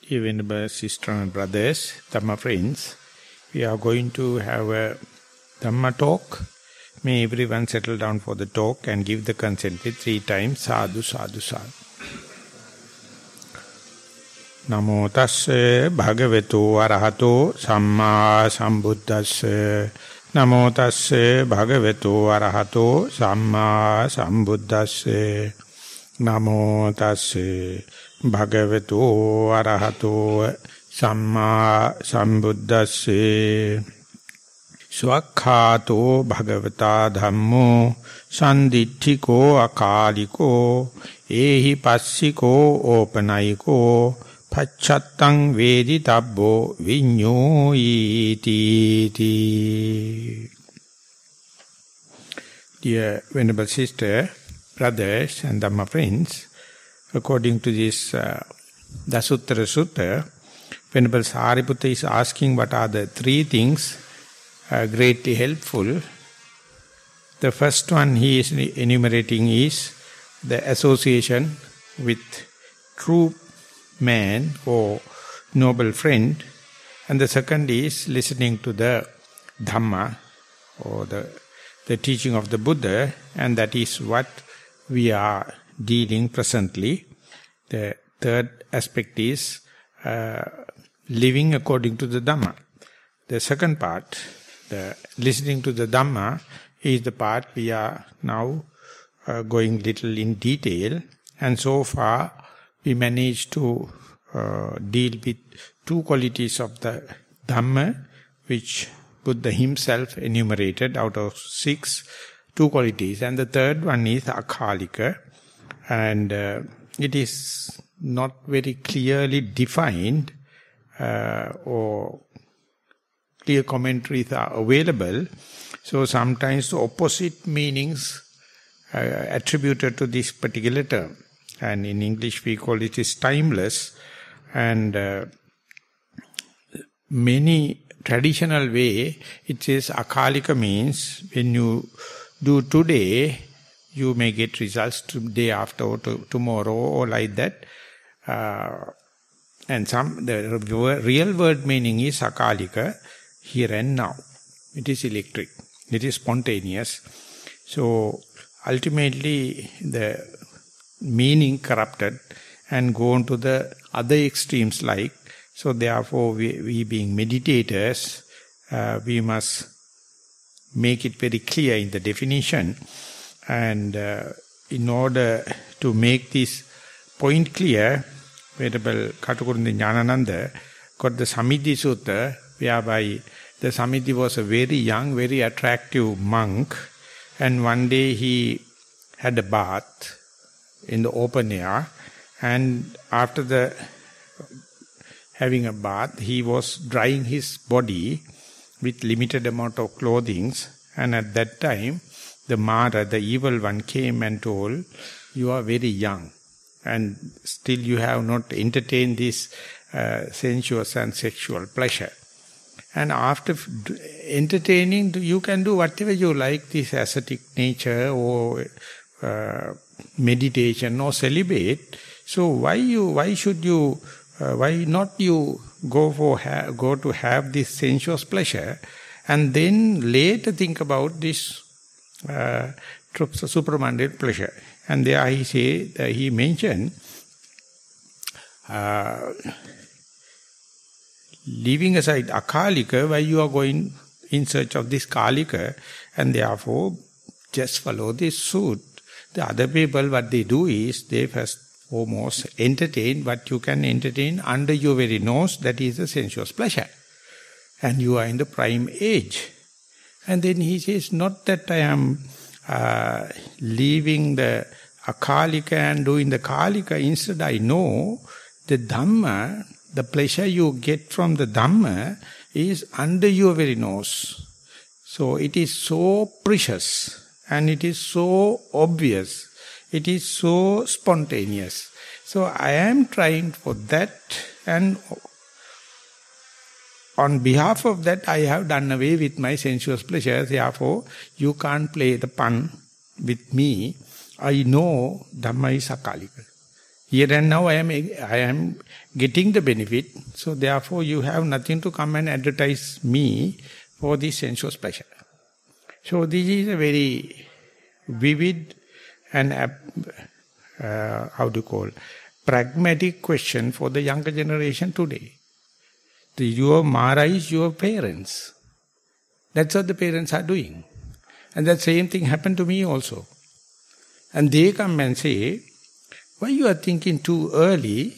Dear Venerable Sisters and Brothers, Dhamma friends, we are going to have a Dhamma talk. May everyone settle down for the talk and give the consent with 3 times. Sadhu, sadhu, sadhu. Namo tasse bhagavato arahato samma sambuddhasse. Namo tasse bhagavato arahato samma sambuddhasse. Namo tasse bhagavato arahato samma sambuddhasse. Swakhato bhagavata dhammo sanditthiko akaliko ehi passiko opanayiko pacchattam veditabbo viñño iti. Dear Venerable Sister, brothers and Dhamma friends, according to this Dasuththara Sutta, Venerable Sariputta is asking what are the 3 things greatly helpful. The first one he is enumerating is the association with true man or noble friend, and the second is listening to the Dhamma or the teaching of the Buddha, and that is what we are dealing presently. The third aspect is living according to the Dhamma. The second part, the listening to the Dhamma, is the part we are now going little in detail, and so far we managed to deal with 2 qualities of the Dhamma, which Buddha himself enumerated out of 6, 2 qualities, and the third one is akalika, and it is not very clearly defined or clear commentaries are available, so sometimes the opposite meanings attributed to this particular term, and in English we call it is timeless, and many traditional way it says akalika means when you do today you may get results day after or tomorrow or like that, and the real word meaning is akalika, here and now. It is electric, it is spontaneous. So ultimately the meaning corrupted and gone to the other extremes like. So therefore we being meditators, we must make it very clear in the definition, and in order to make this point clear, Venerable Katukurunde Jnanananda got the Samidhi Sutta, whereby the Samidhi was a very young, very attractive monk, and one day he had a bath in the open air, and after having a bath, he was drying his body with limited amount of clothing, and at that time the Mara, the evil one, came and told, you are very young and still you have not entertained this sensuous and sexual pleasure. And after entertaining, you can do whatever you like, this ascetic nature or meditation or celibate. So why not you go to have this sensuous pleasure and then later think about this supramundane pleasure? And there he mentioned leaving aside akalika, why you are going in search of this kalika, and therefore just follow this suit. The other people, what they do is they first foremost entertain what you can entertain under your very nose, that is the sensuous pleasure. And you are in the prime age. And then he says, not that I am leaving the akalika and doing the kalika, instead I know the Dhamma, the pleasure you get from the Dhamma is under your very nose. So it is so precious and it is so obvious. It is so spontaneous. So I am trying for that, and on behalf of that I have done away with my sensuous pleasures. Therefore, you can't play the pun with me. I know Dhamma is akalika. Here and now I am getting the benefit, so therefore you have nothing to come and advertise me for this sensuous pleasure. So this is a very vivid and pragmatic question for the younger generation today. Your Mara is your parents. That's what the parents are doing. And that same thing happened to me also. And they come and say, why you are thinking too early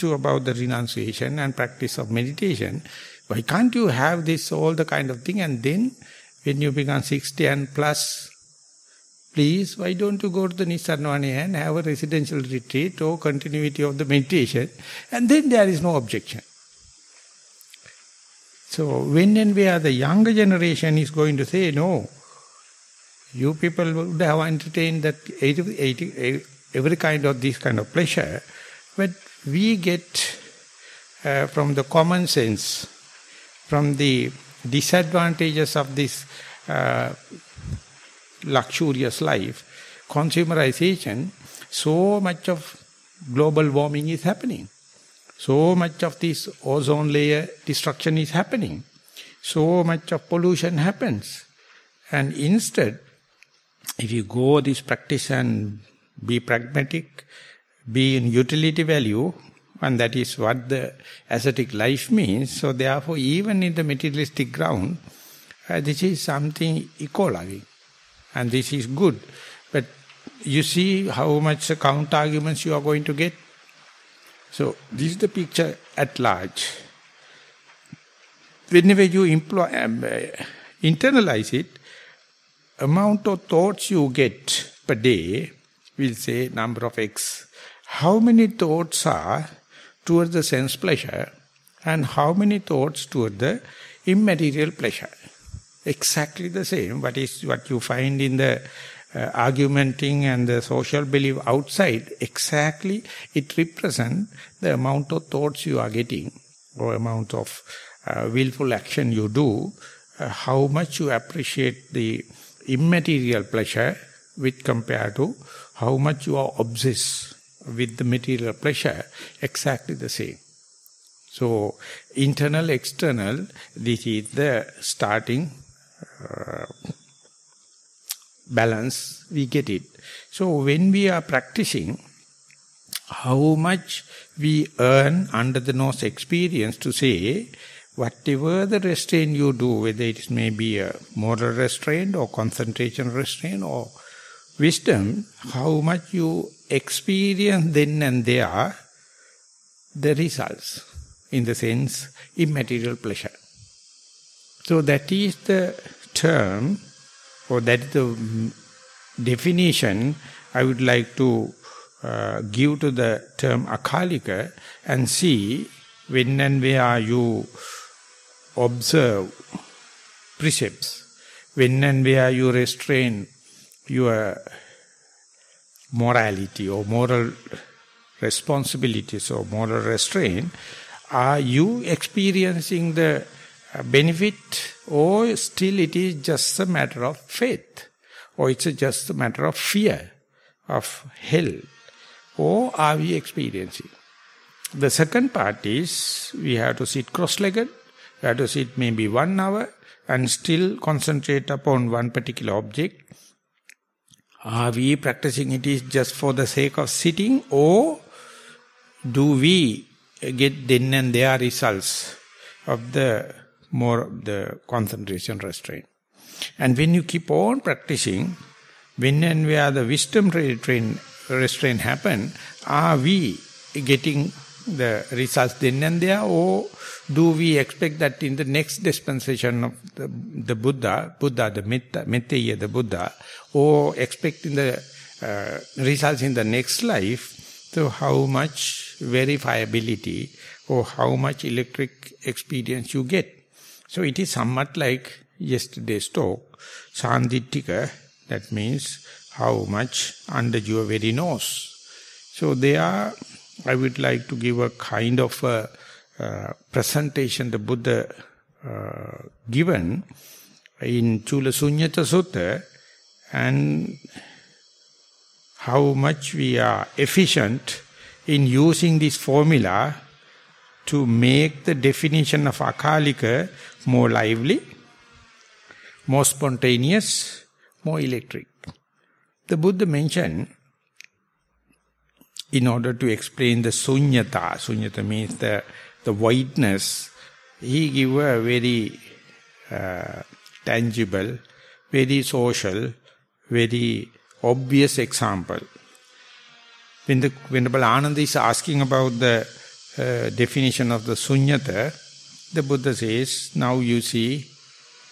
about the renunciation and practice of meditation? Why can't you have this, all the kind of thing, and then when you become 60 and plus, please, why don't you go to the Nissarana and have a residential retreat or continuity of the meditation, and then there is no objection. So when and where the younger generation is going to say, no, you people would have entertained that every kind of this kind of pleasure, but we get from the common sense, from the disadvantages of this luxurious life, consumerization, so much of global warming is happening. So much of this ozone layer destruction is happening. So much of pollution happens. And instead, if you go this practice and be pragmatic, be in utility value, and that is what the ascetic life means. So therefore, even in the materialistic ground, this is something eco-loving. And this is good. But you see how much counter-arguments you are going to get. So this is the picture at large. Whenever you internalize it, amount of thoughts you get per day, we'll say number of X. How many thoughts are towards the sense pleasure and how many thoughts toward the immaterial pleasure? Exactly the same. What you find in the argumenting and the social belief outside, exactly it represents the amount of thoughts you are getting or amount of willful action you do, how much you appreciate the immaterial pleasure with compared to how much you are obsessed with the material pleasure, exactly the same. So, internal, external, this is the starting balance, we get it. So, when we are practicing, how much we earn under the nose experience to say, whatever the restraint you do, whether it may be a moral restraint or concentration restraint or wisdom, how much you experience then and there the results, in the sense immaterial pleasure. So that is the term, or that is the definition I would like to give to the term akalika, and see when and where you observe precepts, when and where you restrain your morality or moral responsibilities or moral restraint, are you experiencing the benefit, or still it is just a matter of faith, or it's just a matter of fear of hell, or are we experiencing? The second part is, we have to sit cross-legged, we have to sit maybe 1 hour and still concentrate upon one particular object. Are we practicing it is just for the sake of sitting, or do we get then and there results of the concentration restraint? And when you keep on practicing, when and where the wisdom restraint happen, are we getting the results then and there, or do we expect that in the next dispensation of the Buddha, the Metteyya, the Buddha, or expecting the results in the next life? So how much verifiability or how much electric experience you get? So it is somewhat like yesterday's talk, Sandittika, that means how much under your very nose. So there, I would like to give a kind of a presentation the Buddha given in Chula Sunyata Sutta, and how much we are efficient in using this formula to make the definition of akalika more lively, more spontaneous, more electric. The Buddha mentioned, in order to explain the sunyata means the voidness, he gave a very tangible, very social, very obvious example. When the Venerable Ananda is asking about the definition of the sunyata, the Buddha says, now you see,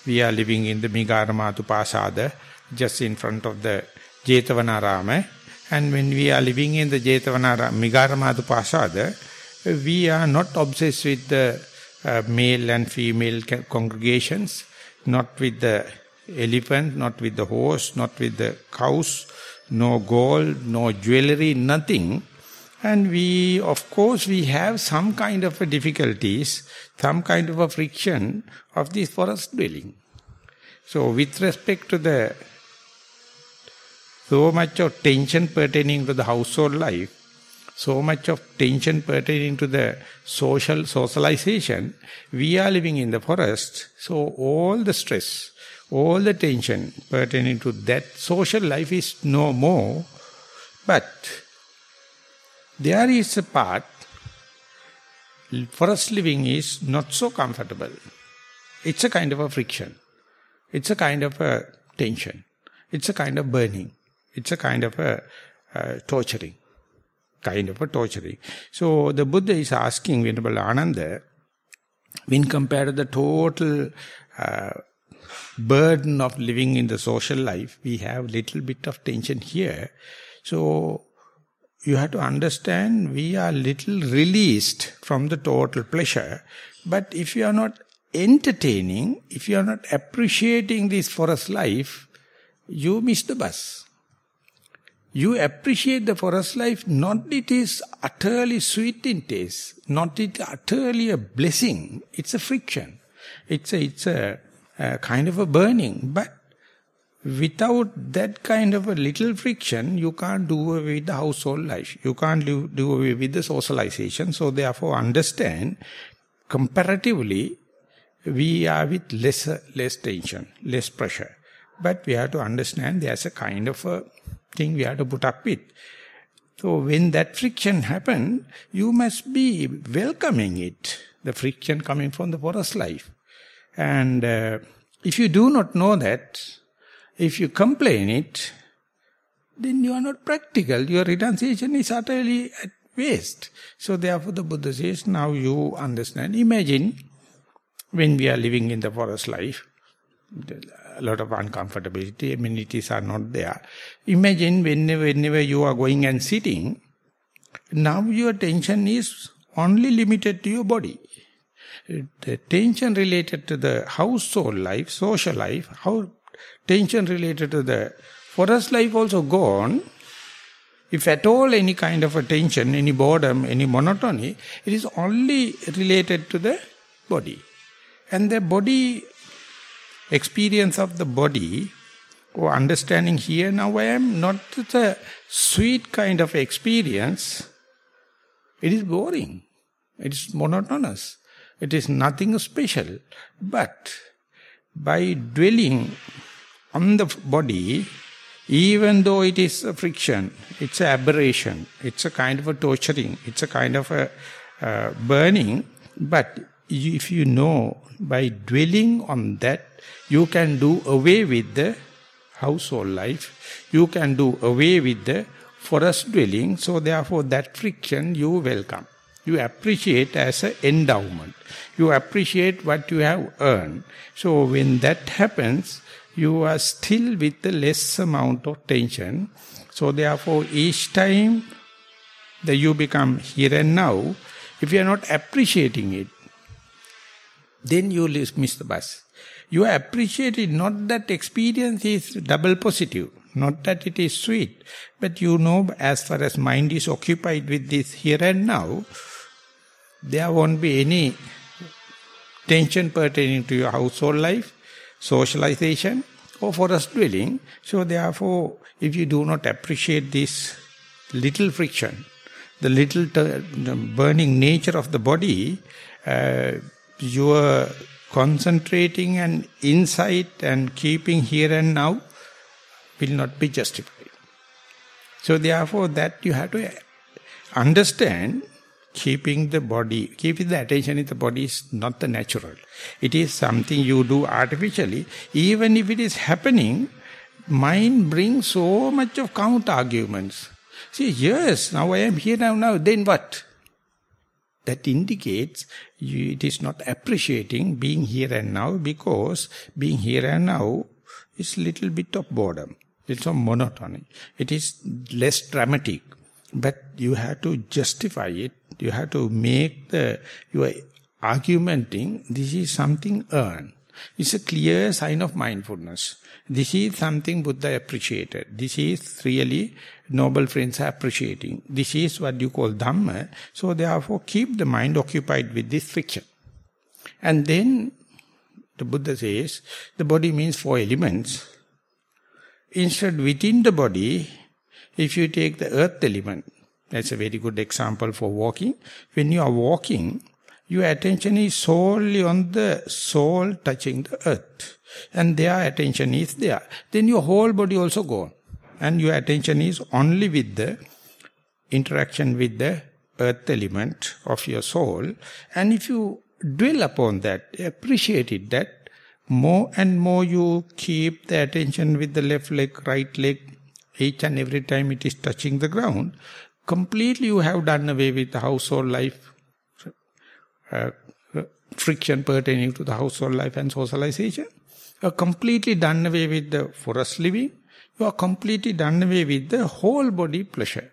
we are living in the Migaramatu Pasada, just in front of the Jetavanarama, and when we are living in the Migaramatu Pasada, we are not obsessed with the male and female congregations, not with the elephant, not with the horse, not with the cows, no gold, no jewelry, nothing. And we, of course, we have some kind of a difficulties, some kind of a friction of this forest dwelling. So with respect to the so much of tension pertaining to the household life, so much of tension pertaining to the socialization, we are living in the forest, so all the stress, all the tension pertaining to that social life is no more. But there is a part, forest living is not so comfortable. It's a kind of a friction. It's a kind of a tension. It's a kind of burning. It's a kind of a torturing. So the Buddha is asking Venerable Ananda, when compared to the total burden of living in the social life, we have little bit of tension here. So you have to understand, we are little released from the total pleasure. But if you are not entertaining, if you are not appreciating this forest life, you miss the bus. You appreciate the forest life, not it is utterly sweet in taste, not it utterly a blessing. It's a friction. It's a kind of a burning. But without that kind of a little friction, you can't do away with the household life. You can't do away with the socialization. So therefore understand, comparatively, we are with less tension, less pressure. But we have to understand there's a kind of a thing we have to put up with. So when that friction happens, you must be welcoming it, the friction coming from the forest life. And if you do not know that, if you complain it, then you are not practical. Your renunciation is utterly at waste. So therefore the Buddha says, now you understand. Imagine when we are living in the forest life, a lot of uncomfortability, amenities are not there. Imagine whenever you are going and sitting, now your tension is only limited to your body. The tension related to the household life, social life, tension related to the forest life also gone. If at all any kind of a tension, any boredom, any monotony, it is only related to the body. And the body, experience of the body, or understanding here now I am not the sweet kind of experience. It is boring. It is monotonous. It is nothing special. But by dwelling on the body, even though it is a friction, it's an aberration, it's a kind of a torturing, it's a kind of a burning, but if you know, by dwelling on that, you can do away with the household life, you can do away with the forest dwelling, so therefore that friction you welcome. You appreciate as an endowment. You appreciate what you have earned. So when that happens, you are still with the less amount of tension. So therefore each time that you become here and now, if you are not appreciating it, then you miss the bus. You appreciate it, not that experience is double positive, not that it is sweet, but you know as far as mind is occupied with this here and now, there won't be any tension pertaining to your household life, socialization, or forest dwelling. So therefore, if you do not appreciate this little friction, the little burning nature of the body, your concentrating and insight and keeping here and now will not be justified. So therefore that you have to understand, keeping the attention in the body is not the natural. It is something you do artificially. Even if it is happening, mind brings so much of counter-arguments. See, yes, now I am here now, then what? That indicates it is not appreciating being here and now, because being here and now is little bit of boredom. It's a monotony. It is less dramatic. But you have to justify it. You have to make your argumenting, this is something earned. It's a clear sign of mindfulness. This is something Buddha appreciated. This is really noble friends are appreciating. This is what you call Dhamma. So therefore keep the mind occupied with this fiction. And then the Buddha says, the body means 4 elements. Instead, within the body, if you take the earth element, that's a very good example for walking. When you are walking, your attention is solely on the soul touching the earth. And their attention is there. Then your whole body also gone. And your attention is only with the interaction with the earth element of your soul. And if you dwell upon that, appreciate it, that more and more you keep the attention with the left leg, right leg, each and every time it is touching the ground, completely you have done away with the household life, friction pertaining to the household life and socialization. You are completely done away with the forest living. You are completely done away with the whole body pressure,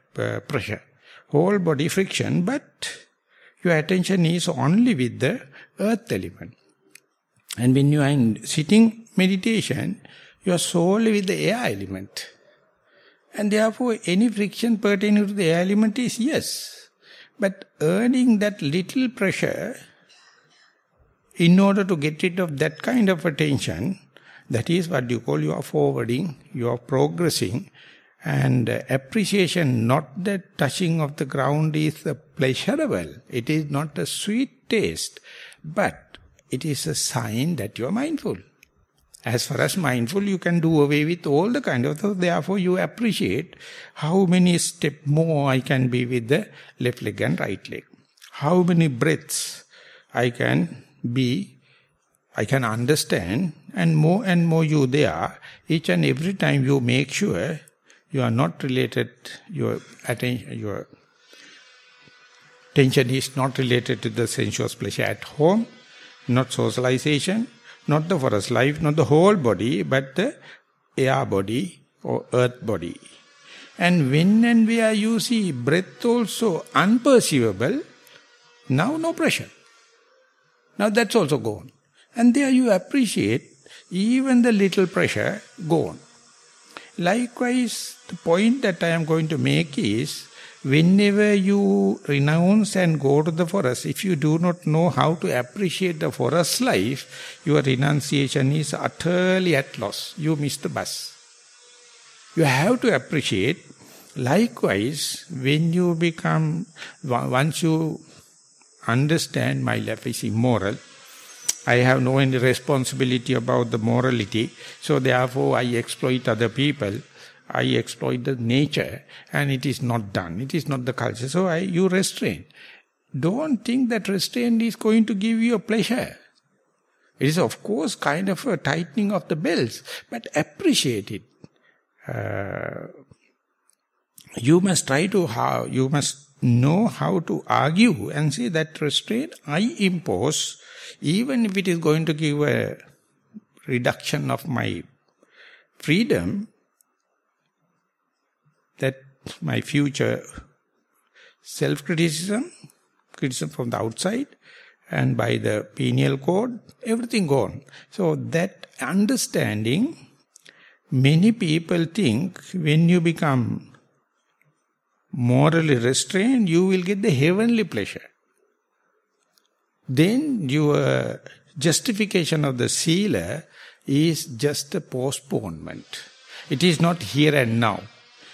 whole body friction, but your attention is only with the earth element. And when you are in sitting meditation, you are solely with the air element. And therefore, any friction pertaining to the air element is yes. But earning that little pressure, in order to get rid of that kind of attention, that is what you call you are forwarding, you are progressing. And appreciation, not the touching of the ground is pleasurable. It is not a sweet taste. But it is a sign that you are mindful. As far as mindful, you can do away with all the kind of things. Therefore, you appreciate how many steps more I can be with the left leg and right leg. How many breaths I can be, I can understand, and more you there. Each and every time you make sure you are not related, your attention is not related to the sensuous pleasure at home, not socialization, not the forest life, not the whole body, but the air body or earth body. And when and where you see breath also unperceivable, now no pressure. Now that's also gone. And there you appreciate even the little pressure gone. Likewise, the point that I am going to make is, whenever you renounce and go to the forest, if you do not know how to appreciate the forest life, your renunciation is utterly at loss. You miss the bus. You have to appreciate. Likewise, when you become, once you understand my life is immoral, I have no any responsibility about the morality, so therefore I exploit other people, I exploit the nature, and it is not done. It is not the culture. So you restrain. Don't think that restraint is going to give you a pleasure. It is of course kind of a tightening of the belts, but appreciate it. You must know how to argue and say that restraint I impose, even if it is going to give a reduction of my freedom, that my future self-criticism, criticism from the outside, and by the penal code, everything gone. So that understanding, many people think when you become morally restrained, you will get the heavenly pleasure. Then your justification of the sila is just a postponement. It is not here and now.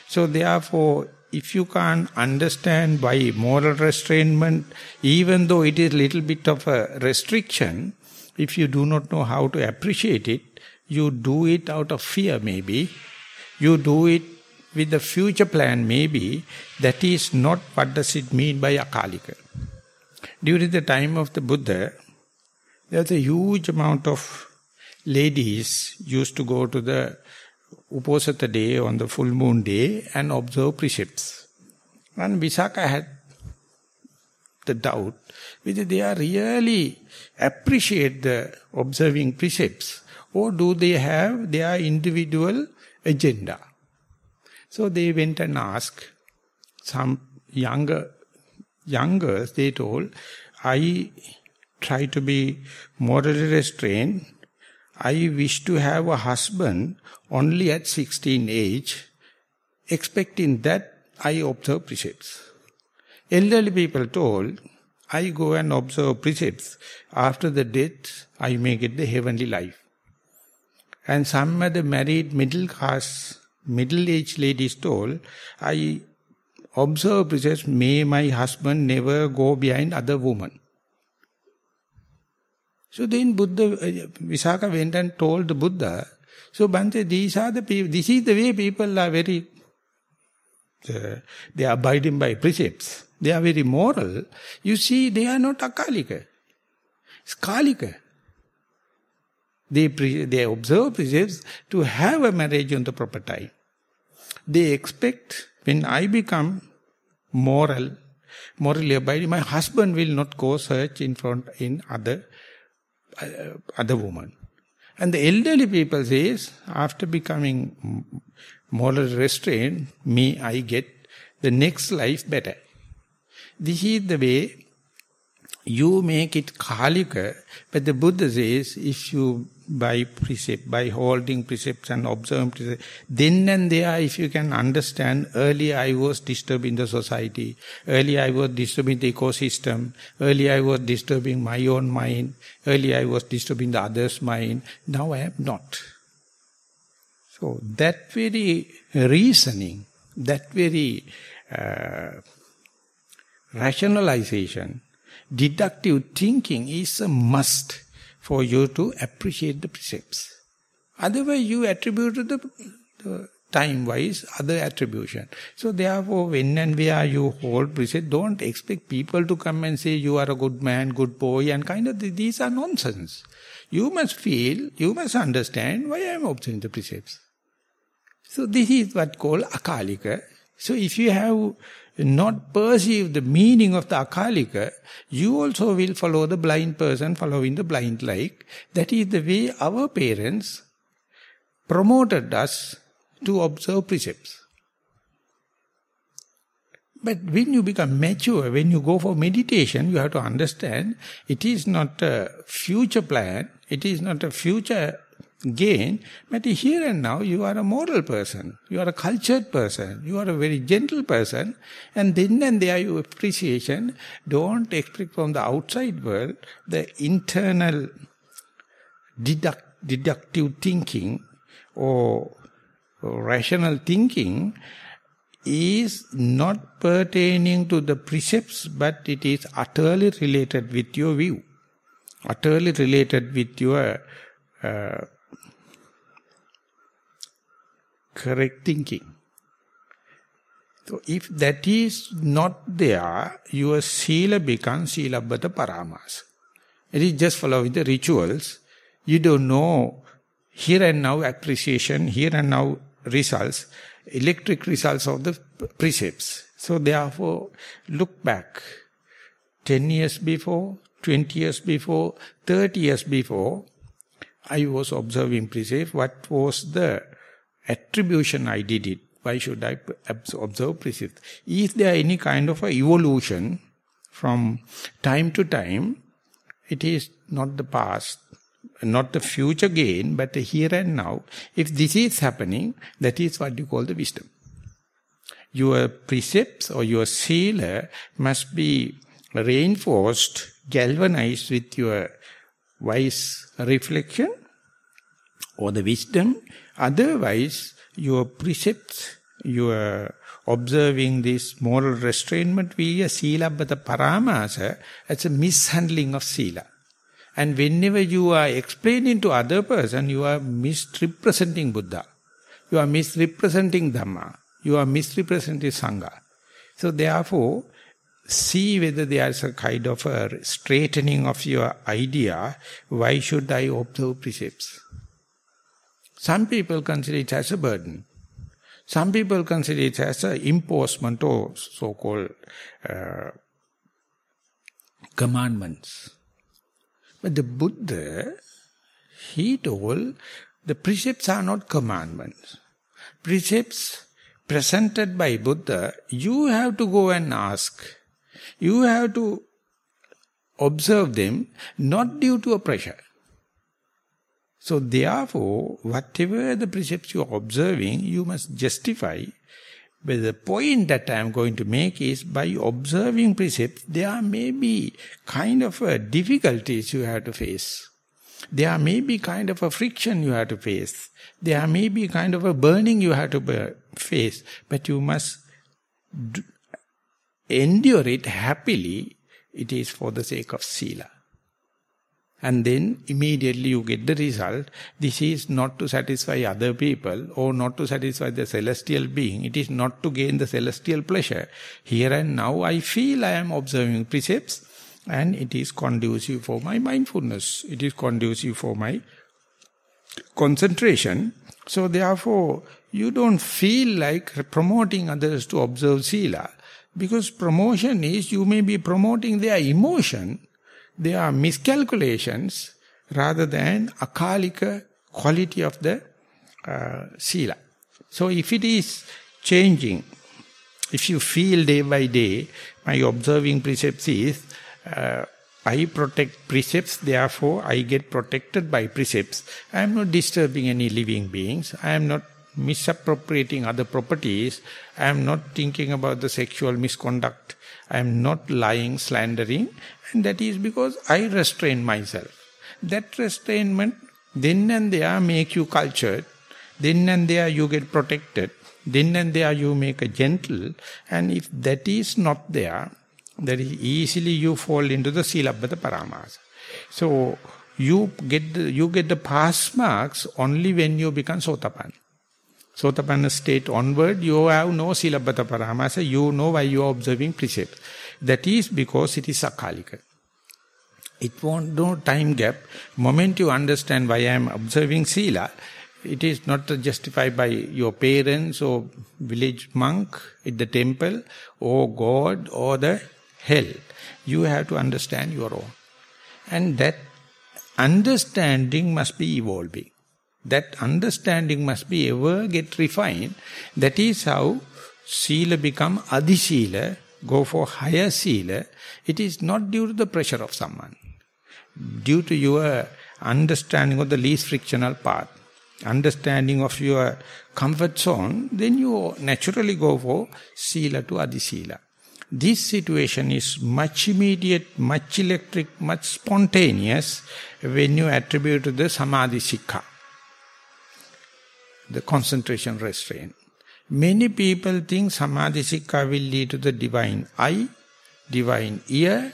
So therefore, if you can't understand why moral restrainment, even though it is a little bit of a restriction, if you do not know how to appreciate it, you do it out of fear maybe, you do it with the future plan maybe, that is not what does it mean by akalika. During the time of the Buddha, there was a huge amount of ladies used to go to the Uposatha day on the full moon day and observe precepts. And Visakha had the doubt whether they are really appreciate the observing precepts or do they have their individual agenda. So they went and asked some young girls, they told, I try to be morally restrained. I wish to have a husband only at 16 age. Expecting that, I observe precepts. Elderly people told, I go and observe precepts. After the death, I may get the heavenly life. And some of the married middle-aged ladies told, I observe precepts, may my husband never go behind other women. So then Visakha went and told the Buddha, so Bhante, these are the people, this is the way people are very, they are abiding by precepts. They are very moral. You see, they are not akalika. It's kalika. They observe precepts to have a marriage on the proper time. They expect, when I become morally abiding, my husband will not go search in other woman. And the elderly people says, after becoming morally restrained, may I get the next life better. This is the way you make it kalika, but the Buddha says, if you by precept, by holding precepts and observing precepts, then and there, if you can understand, earlier I was disturbing the society, earlier I was disturbing the ecosystem, earlier I was disturbing my own mind, earlier I was disturbing the other's mind, now I am not. So that very reasoning, that very rationalization, deductive thinking is a must for you to appreciate the precepts. Otherwise you attribute to the time-wise other attribution. So therefore when and where you hold precepts, don't expect people to come and say you are a good man, good boy and kind of these are nonsense. You must feel, you must understand why I am observing the precepts. So this is what called akalika. So if you have not perceived the meaning of the akalika, you also will follow the blind person following the blind like. That is the way our parents promoted us to observe precepts. But when you become mature, when you go for meditation, you have to understand it is not a future plan, it is not a future gain, but here and now you are a moral person, you are a cultured person, you are a very gentle person, and then and there your appreciation, don't expect from the outside world the internal deductive thinking or rational thinking is not pertaining to the precepts, but it is utterly related with your view, utterly related with your correct thinking. So if that is not there, your sila becomes silabbata paramas. It is just following the rituals. You don't know here and now appreciation, here and now results, electric results of the precepts. So therefore, look back 10 years before, 20 years before, 30 years before, I was observing precepts. What was the attribution I did it? Why should I observe precepts? Is there any kind of a evolution from time to time? It is not the past, not the future gain, but the here and now. If this is happening, that is what you call the wisdom. Your precepts or your sila must be reinforced, galvanized with your wise reflection or the wisdom. Otherwise, your precepts, you are observing this moral restrainment via Silabbata Paramasa as a mishandling of Sila. And whenever you are explaining to other person, you are misrepresenting Buddha. You are misrepresenting Dhamma. You are misrepresenting Sangha. So therefore, see whether there is a kind of a straightening of your idea. Why should I observe precepts? Some people consider it as a burden. Some people consider it as an imposement or so-called commandments. But the Buddha, he told the precepts are not commandments. Precepts presented by Buddha, you have to go and ask. You have to observe them, not due to a pressure. So therefore, whatever the precepts you are observing, you must justify. But the point that I am going to make is, by observing precepts, there may be kind of a difficulties you have to face. There may be kind of a friction you have to face. There may be kind of a burning you have to face. But you must endure it happily. It is for the sake of Sila. And then immediately you get the result. This is not to satisfy other people or not to satisfy the celestial being. It is not to gain the celestial pleasure. Here and now I feel I am observing precepts and it is conducive for my mindfulness. It is conducive for my concentration. So therefore, you don't feel like promoting others to observe Sila. Because promotion is, you may be promoting their emotion. There are miscalculations rather than akalika quality of the Sila. So if it is changing, if you feel day by day, my observing precepts is, I protect precepts, therefore I get protected by precepts. I am not disturbing any living beings. I am not misappropriating other properties. I am not thinking about the sexual misconduct. I am not lying, slandering. And that is because I restrain myself. That restrainment, then and there make you cultured. Then and there you get protected. Then and there you make a gentle. And if that is not there, that is easily you fall into the Silabbata Paramasa. So you get the pass marks only when you become Sotapanna. Sotapanna state onward, you have no Silabbata Paramasa, you know why you are observing precepts. That is because it is Sakalika. It won't no time gap. Moment you understand why I am observing Sila, it is not justified by your parents or village monk at the temple or God or the hell. You have to understand your own. And that understanding must be evolving. That understanding must be ever get refined. That is how Sila become Adi Sila, go for higher Sila. It is not due to the pressure of someone. Due to your understanding of the least frictional path, understanding of your comfort zone, then you naturally go for Sila to Adi Sila. This situation is much immediate, much electric, much spontaneous when you attribute to the Samadhi Sikha, the concentration restraint. Many people think Samadhi Sikha will lead to the divine eye, divine ear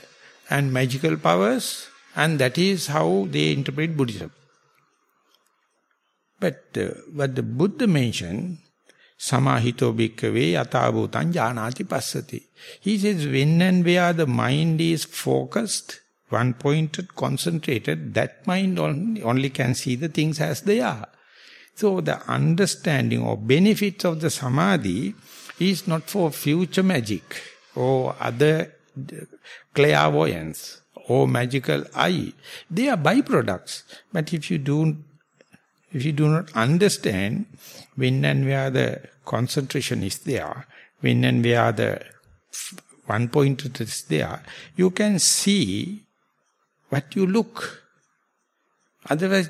and magical powers, and that is how they interpret Buddhism. But what the Buddha mentioned, Samahito bhikkhave yatabhutan janati passati. He says when and where the mind is focused, one-pointed, concentrated, that mind only can see the things as they are. So the understanding or benefits of the samadhi is not for future magic or other clairvoyance or magical eye. They are byproducts. But if you do not understand when and where the concentration is there, when and where the one point is there, you can see what you look. Otherwise,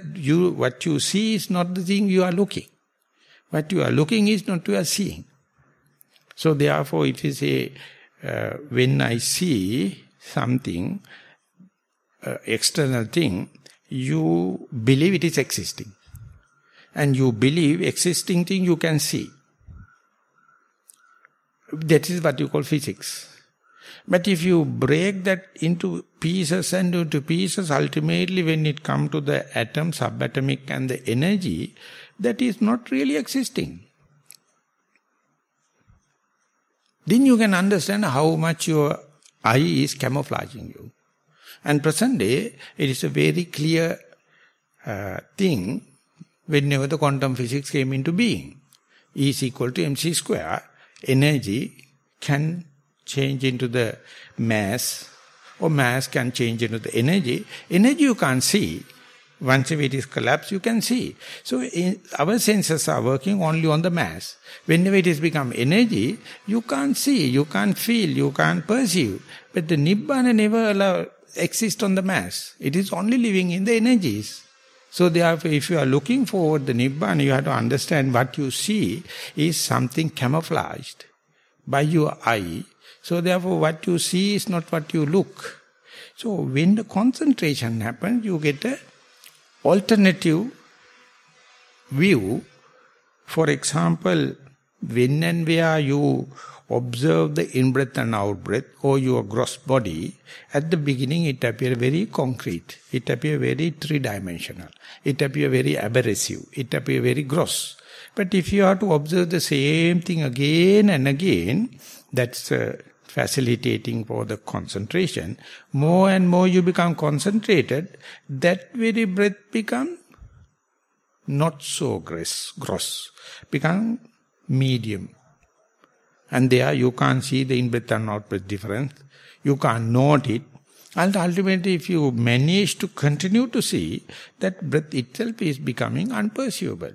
what you see is not the thing you are looking. What you are looking is not what you are seeing. So therefore, if you say, when I see something, external thing, you believe it is existing. And you believe existing thing you can see. That is what you call physics. But if you break that into pieces and into pieces, ultimately when it comes to the atom, subatomic and the energy, that is not really existing. Then you can understand how much your eye is camouflaging you. And present day, it is a very clear thing whenever the quantum physics came into being. E is equal to mc square. Energy can change into the mass, or mass can change into the energy. Energy you can't see. Once it is collapsed, you can see. So our senses are working only on the mass. Whenever it has become energy, you can't see, you can't feel, you can't perceive. But the Nibbana never exists on the mass. It is only living in the energies. So therefore, if you are looking for the Nibbana, you have to understand what you see is something camouflaged by your eye. So therefore, what you see is not what you look. So when the concentration happens, you get a alternative view. For example, when and where you observe the in-breath and out-breath or your gross body, at the beginning it appears very concrete, it appears very three-dimensional, it appears very abrasive, it appears very gross. But if you have to observe the same thing again and again, that's facilitating for the concentration. More and more you become concentrated, that very breath becomes not so gross, become medium. And there you can't see the in-breath and out-breath difference. You can't note it. And ultimately, if you manage to continue to see, that breath itself is becoming unperceivable.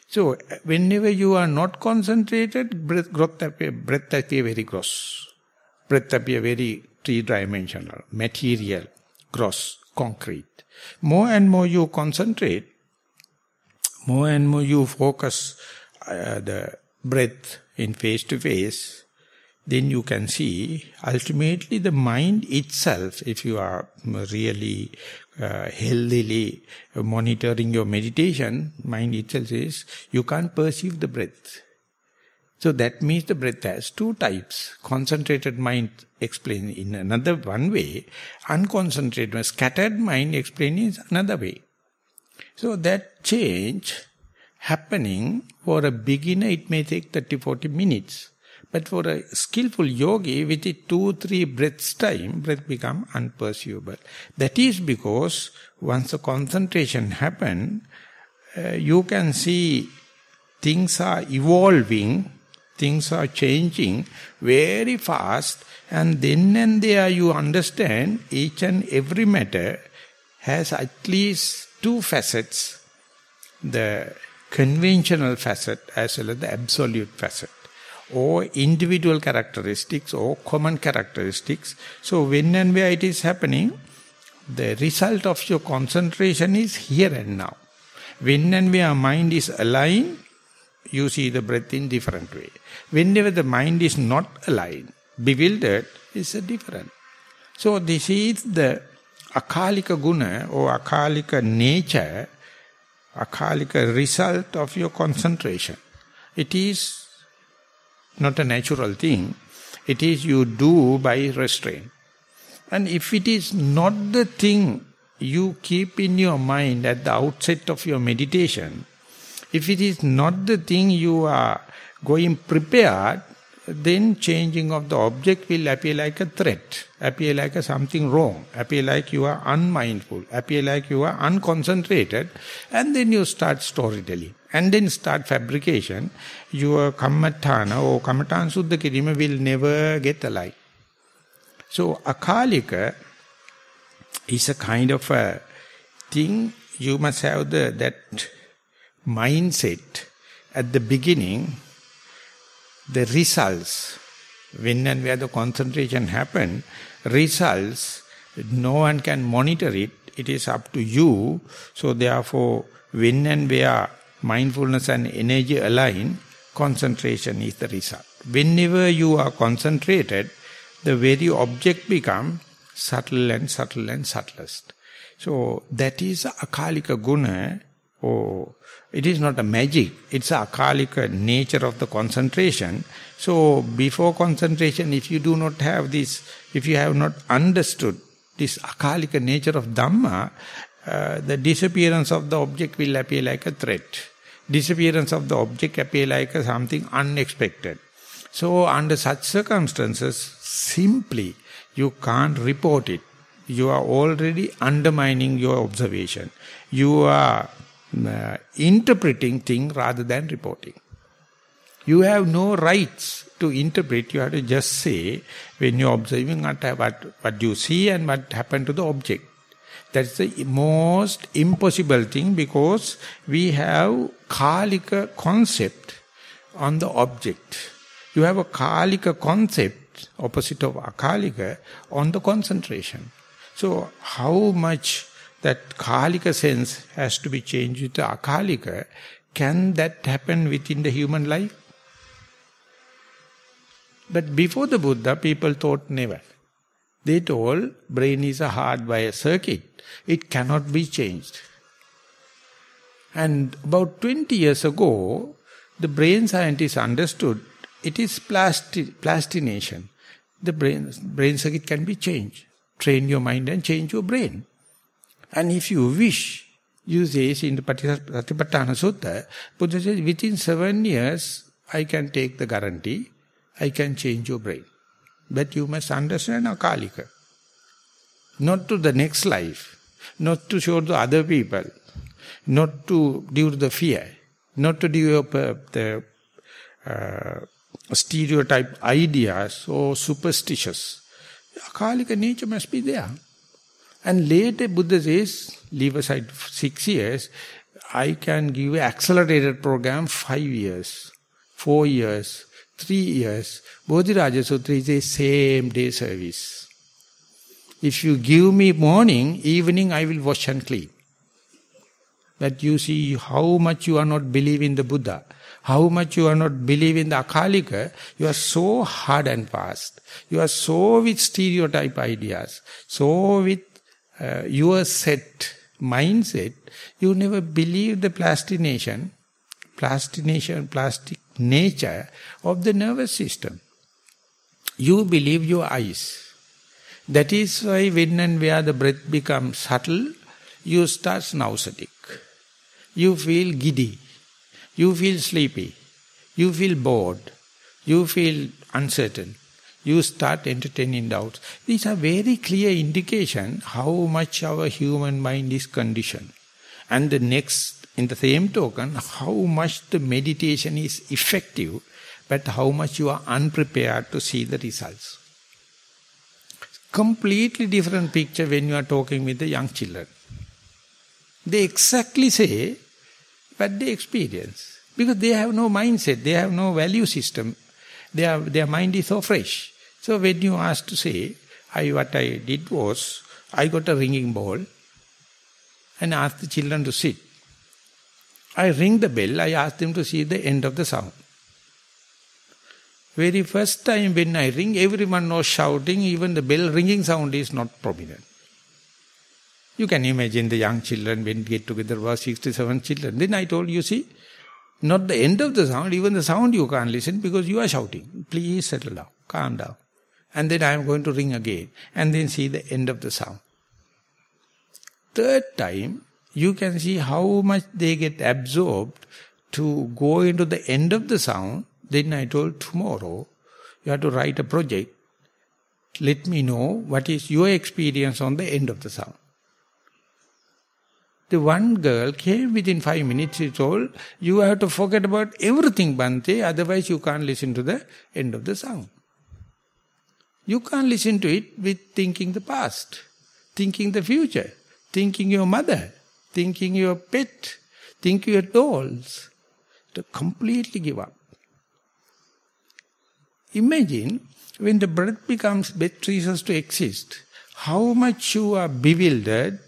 So, whenever you are not concentrated, breath appear very gross. Breath appear very three-dimensional, material, gross, concrete. More and more you concentrate, more and more you focus the breath in face-to-face, then you can see ultimately the mind itself, if you are really healthily monitoring your meditation, mind itself says, you can't perceive the breath. So that means the breath has two types. Concentrated mind explained in another one way, unconcentrated, scattered mind explained in another way. So that change happening, for a beginner it may take 30-40 minutes. But for a skillful yogi, with it 2-3 breaths time, breath become unperceivable. That is because once the concentration happen, you can see things are evolving, things are changing very fast, and then and there you understand each and every matter has at least two facets, the conventional facet as well as the absolute facet, or individual characteristics or common characteristics. So when and where it is happening, the result of your concentration is here and now. When and where mind is aligned, you see the breath in different way. Whenever the mind is not aligned, bewildered, is a different. So this is the akalika guna or akalika nature, akalika result of your concentration. It is not a natural thing. It is you do by restraint. And if it is not the thing you keep in your mind at the outset of your meditation, if it is not the thing you are going prepared, then changing of the object will appear like a threat, appear like something wrong, appear like you are unmindful, appear like you are unconcentrated, and then you start storytelling. And then start fabrication. Your kammatthana or kammatthana suddha kirima will never get alive. So akalika is a kind of a thing. You must have that mindset at the beginning. The results, when and where the concentration happen, results, no one can monitor it. It is up to you. So therefore, when and where mindfulness and energy align, concentration is the result. Whenever you are concentrated, the very object become subtle and subtle and subtlest. So that is akalika guna Oh, it is not a magic. It's a akalika nature of the concentration. So before concentration, if you do not have this, if you have not understood this akalika nature of Dhamma, the disappearance of the object will appear like a threat. Disappearance of the object appear like something unexpected. So under such circumstances, simply you can't report it. You are already undermining your observation. You are interpreting things rather than reporting. You have no rights to interpret. You have to just say, when you are observing what you see and what happened to the object. That's the most impossible thing, because we have kalika concept on the object. You have a kalika concept, opposite of akalika, on the concentration. So how much that kalika sense has to be changed to akalika, can that happen within the human life? But before the Buddha, people thought never. They told, brain is a hardwired circuit. It cannot be changed. And about 20 years ago, the brain scientists understood it is plastination. The brain circuit can be changed. Train your mind and change your brain. And if you wish, you say in the Satipatthana Sutta, Buddha says, within 7 years, I can take the guarantee, I can change your brain. But you must understand akalika. Not to the next life, not to show to other people, not to due to the fear, not to develop the stereotype ideas or superstitious. Akalika nature must be there. And later Buddha says, leave aside 6 years, I can give an accelerated program 5 years, 4 years, 3 years. Bodhiraja Sutra says same day service. If you give me morning, evening I will wash and clean. That you see how much you are not believing the Buddha, how much you are not believing the akalika. You are so hard and fast. You are so with stereotype ideas, so with your set mindset. You never believe the plastic nature of the nervous system. You believe your eyes. That is why when and where the breath becomes subtle, you start nauseatic. You feel giddy. You feel sleepy. You feel bored. You feel uncertain. You start entertaining doubts. These are very clear indication how much our human mind is conditioned. And the next, in the same token, how much the meditation is effective, but how much you are unprepared to see the results. Completely different picture when you are talking with the young children. They exactly say what they experience. Because they have no mindset, they have no value system. Their mind is so fresh. So when you ask to say, what I did was, I got a ringing bell and asked the children to sit. I ring the bell, I asked them to see the end of the sound. Very first time when I ring, everyone was shouting, even the bell ringing sound is not prominent. You can imagine the young children when we get together were 67 children. Then I told, you see, not the end of the sound, even the sound you can't listen because you are shouting. Please settle down, calm down. And then I am going to ring again and then see the end of the sound. Third time, you can see how much they get absorbed to go into the end of the sound. Then I told, tomorrow you have to write a project. Let me know what is your experience on the end of the sound. The one girl came within 5 minutes, she told, you have to forget about everything, Bhante, otherwise you can't listen to the end of the sound. You can't listen to it with thinking the past, thinking the future, thinking your mother, thinking your pet, thinking your dolls. To completely give up. Imagine when the breath ceases to exist, how much you are bewildered.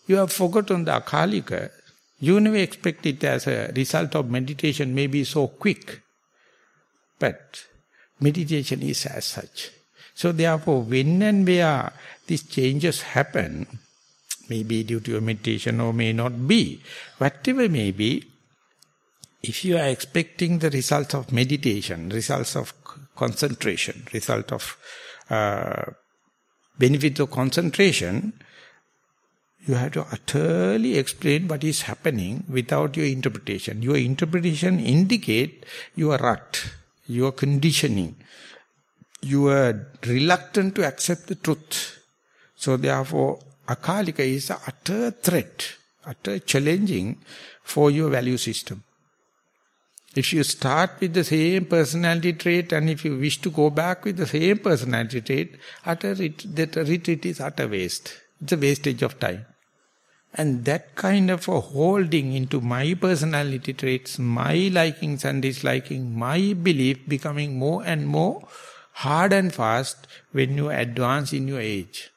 You have forgotten the akalika. You never expect it as a result of meditation may be so quick. But meditation is as such. So therefore, when and where these changes happen, Maybe due to your meditation or may not be. Whatever may be, if you are expecting the results of meditation, results of concentration, result of benefit of concentration, you have to utterly explain what is happening without your interpretation. Your interpretation indicate your rut, your conditioning. You are reluctant to accept the truth. So therefore, Akalika is an utter threat, utter challenging for your value system. If you start with the same personality trait and if you wish to go back with the same personality trait, that retreat is utter waste. It's a wastage of time. And that kind of a holding into my personality traits, my likings and disliking, my belief becoming more and more hard and fast when you advance in your age.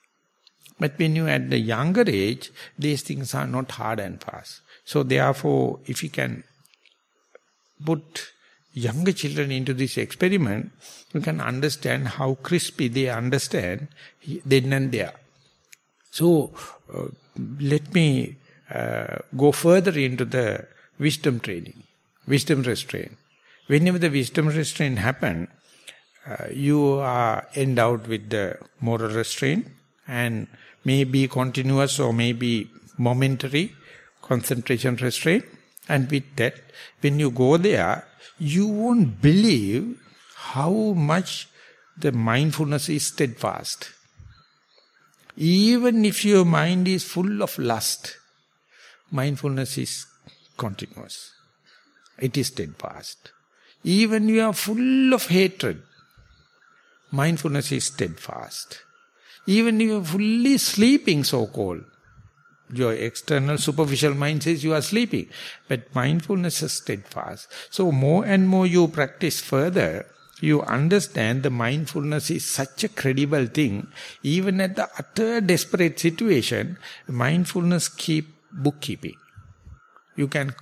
But when you are at the younger age, these things are not hard and fast. So therefore, if you can put younger children into this experiment, you can understand how crispy they understand then and there. So, let me go further into the wisdom training, wisdom restraint. Whenever the wisdom restraint happen, you are endowed with the moral restraint and may be continuous or may be momentary concentration restraint. And with that, when you go there, you won't believe how much the mindfulness is steadfast. Even if your mind is full of lust, mindfulness is continuous. It is steadfast. Even you are full of hatred, mindfulness is steadfast. Even if you are fully sleeping, so-called, your external superficial mind says you are sleeping, but mindfulness is steadfast. So more and more you practice further, you understand the mindfulness is such a credible thing. Even at the utter desperate situation, mindfulness keep bookkeeping. You can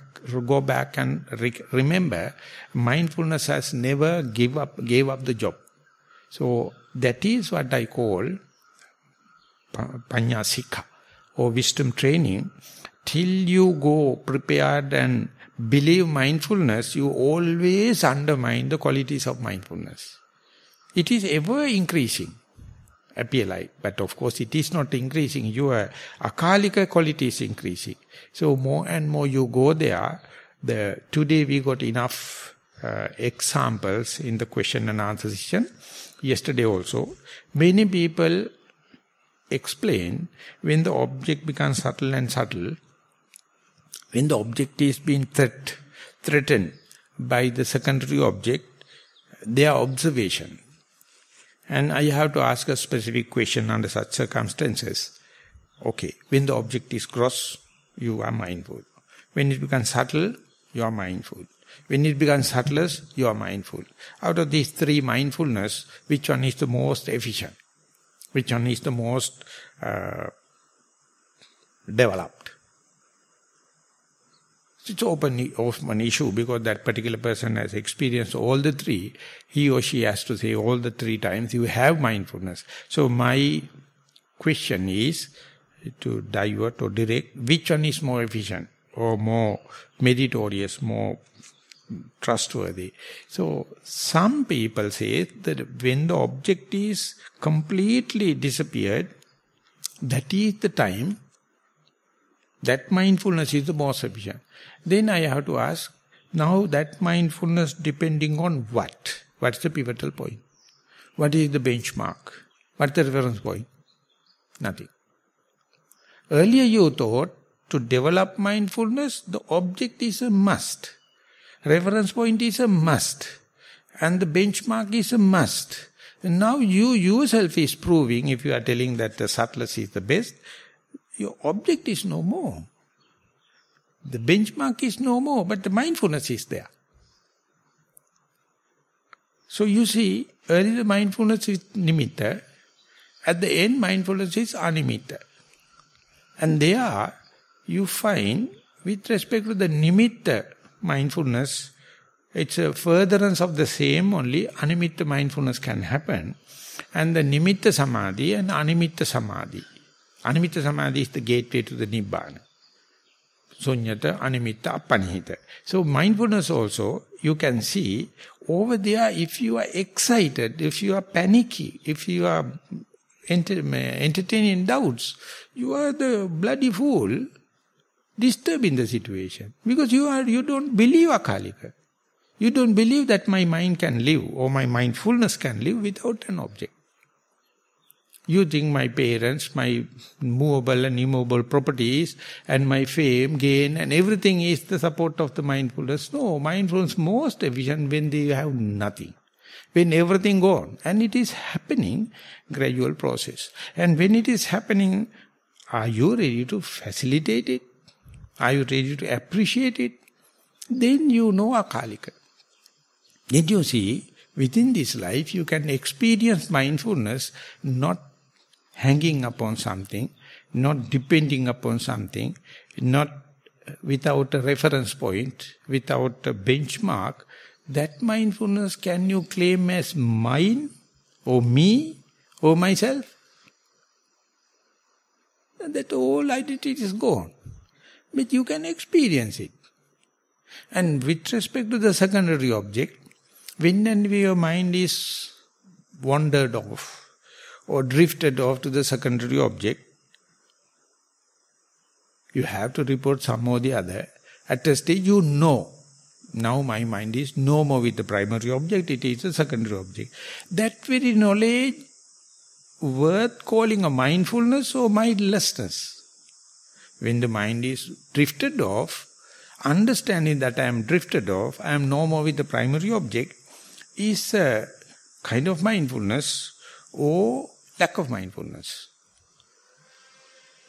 go back and remember, mindfulness has never gave up the job. So that is what I call Panyasika or wisdom training. Till you go prepared and believe mindfulness, you always undermine the qualities of mindfulness. It is ever increasing, appear like, but of course it is not increasing. Your akalika quality is increasing. So more and more you go there. Today we got enough examples in the question and answer session. Yesterday also, many people explain when the object becomes subtle and subtle, when the object is being threatened by the secondary object, their observation. And I have to ask a specific question under such circumstances. Okay, when the object is gross, you are mindful. When it becomes subtle, you are mindful. When it becomes subtlest, you are mindful. Out of these three mindfulness, which one is the most efficient? Which one is the most developed? It's open issue because that particular person has experienced all the three. He or she has to say all the three times, you have mindfulness. So my question is to divert or direct, which one is more efficient or more meritorious, more trustworthy? So some people say that when the object is completely disappeared, that is the time that mindfulness is the most efficient. Then I have to ask, now that mindfulness depending on what? What is the pivotal point? What is the benchmark? What is the reference point? Nothing. Earlier you thought to develop mindfulness, the object is a must. Reference point is a must. And the benchmark is a must. And now you yourself is proving, if you are telling that the subtlest is the best, your object is no more. The benchmark is no more, but the mindfulness is there. So you see, earlier the mindfulness is nimitta, at the end mindfulness is animitta. And there you find, with respect to the nimitta mindfulness, it's a furtherance of the same, only animitta mindfulness can happen. And the nimitta samadhi and animitta samadhi. Animitta samadhi is the gateway to the Nibbana. Sunyata, Animitta, Apanihita. So mindfulness also, you can see, over there, if you are excited, if you are panicky, if you are entertaining doubts, you are the bloody fool disturbing the situation. Because you don't believe Akalika. You don't believe that my mind can live or my mindfulness can live without an object. You think my parents, my movable and immovable properties and my fame, gain and everything is the support of the mindfulness. No, mindfulness most efficient when they have nothing. When everything gone. And it is happening, gradual process. And when it is happening, are you ready to facilitate it? Are you ready to appreciate it? Then you know Akalika. Then you see, within this life you can experience mindfulness not hanging upon something, not depending upon something, not without a reference point, without a benchmark. That mindfulness can you claim as mine, or me, or myself? That whole identity is gone. But you can experience it. And with respect to the secondary object, when and where your mind is wandered off, or drifted off to the secondary object, you have to report some or the other. At a stage you know, now my mind is no more with the primary object, it is a secondary object. That very knowledge worth calling a mindfulness or mindlessness. When the mind is drifted off, understanding that I am drifted off, I am no more with the primary object, is a kind of mindfulness or lack of mindfulness.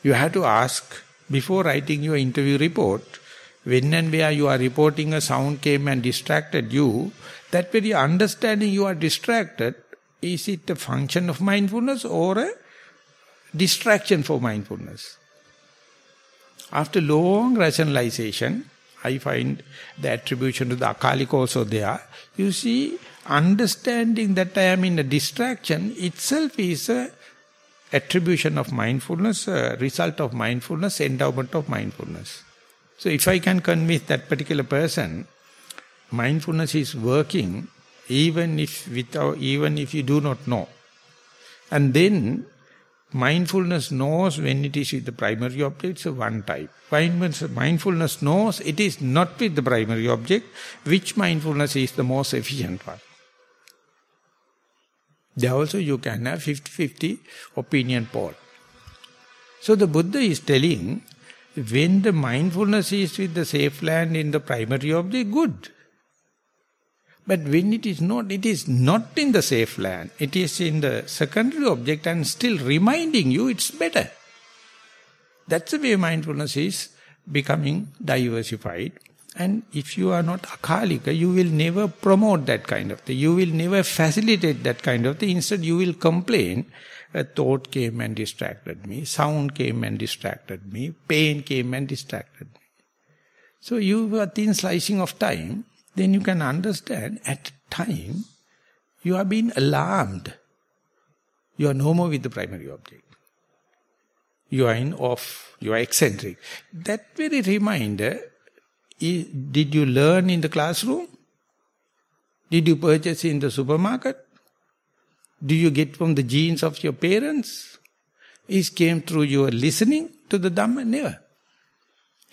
You have to ask, before writing your interview report, when and where you are reporting a sound came and distracted you, that very understanding you are distracted, is it a function of mindfulness or a distraction for mindfulness? After long rationalization, I find the attribution to the Akalika also there. You see, understanding that I am in a distraction itself is a attribution of mindfulness, a result of mindfulness, endowment of mindfulness. So if I can convince that particular person, mindfulness is working even if you do not know. And then mindfulness knows when it is with the primary object, so one type. Mindfulness knows it is not with the primary object, which mindfulness is the most efficient one. There also you can have 50-50 opinion poll. So the Buddha is telling, when the mindfulness is with the safe land in the primary object, good. But when it is not in the safe land, it is in the secondary object and still reminding you it's better. That's the way mindfulness is becoming diversified. And if you are not Akalika, you will never promote that kind of thing. You will never facilitate that kind of thing. Instead, you will complain, a thought came and distracted me, sound came and distracted me, pain came and distracted me. So you are thin slicing of time, then you can understand at time you are being alarmed. You are no more with the primary object. You are in off, you are eccentric. That very reminder, did you learn in the classroom? Did you purchase in the supermarket? Do you get from the genes of your parents? It came through your listening to the Dhamma? Never.